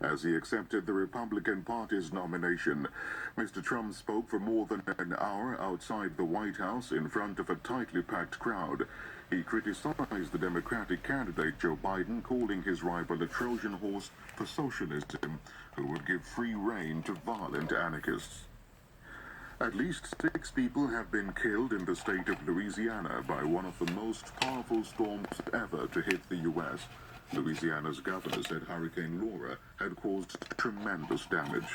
as he accepted the Republican Party's nomination. Mr. Trump spoke for more than an hour outside the White House in front of a tightly packed crowd. He criticized the Democratic candidate Joe Biden, calling his rival a Trojan horse for socialism who would give free rein to violent anarchists. At least 6 people have been killed in the state of Louisiana by one of the most powerful storms ever to hit the U.S. Louisiana's governor said Hurricane Laura had caused tremendous damage.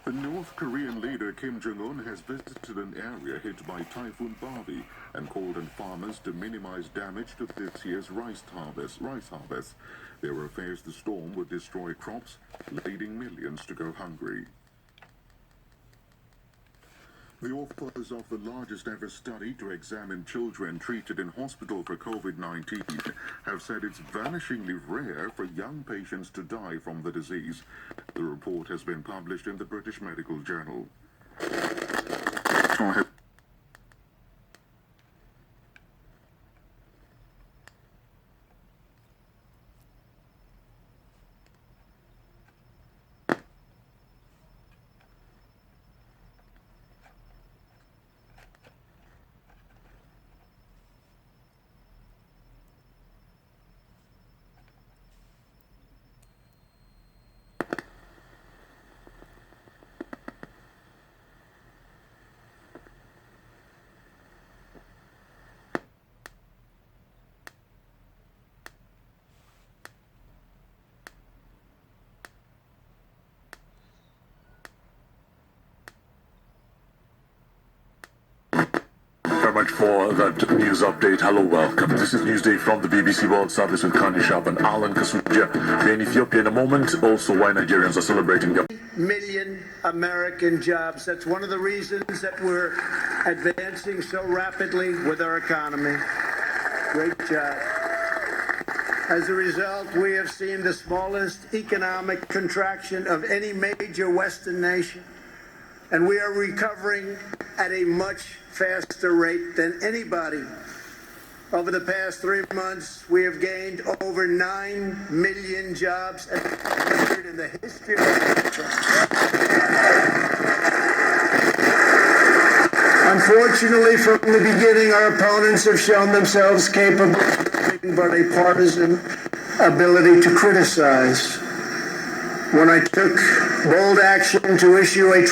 The North Korean leader Kim Jong-un has visited an area hit by Typhoon Barbie and called on farmers to minimize damage to this year's rice harvest. There are fears the storm would destroy crops, leading millions to go hungry. The authors of the largest ever study to examine children treated in hospital for COVID-19 have said it's vanishingly rare for young patients to die from the disease. The report has been published in the British Medical Journal. Much for that news update. Hello, welcome. This is Newsday from the BBC World Service with Kani Shab and Alan Kasuja. We're in Ethiopia in a moment. Also, why Nigerians are celebrating their million American jobs. That's one of the reasons that we're advancing so rapidly with our economy. Great job. As a result, we have seen the smallest economic contraction of any major Western nation, and we are recovering at a much faster rate than anybody. Over the past 3 months, we have gained over 9 million jobs at a record in the history of the country. Unfortunately, from the beginning, our opponents have shown themselves capable of nothing but a partisan ability to criticize. When I took bold action to issue a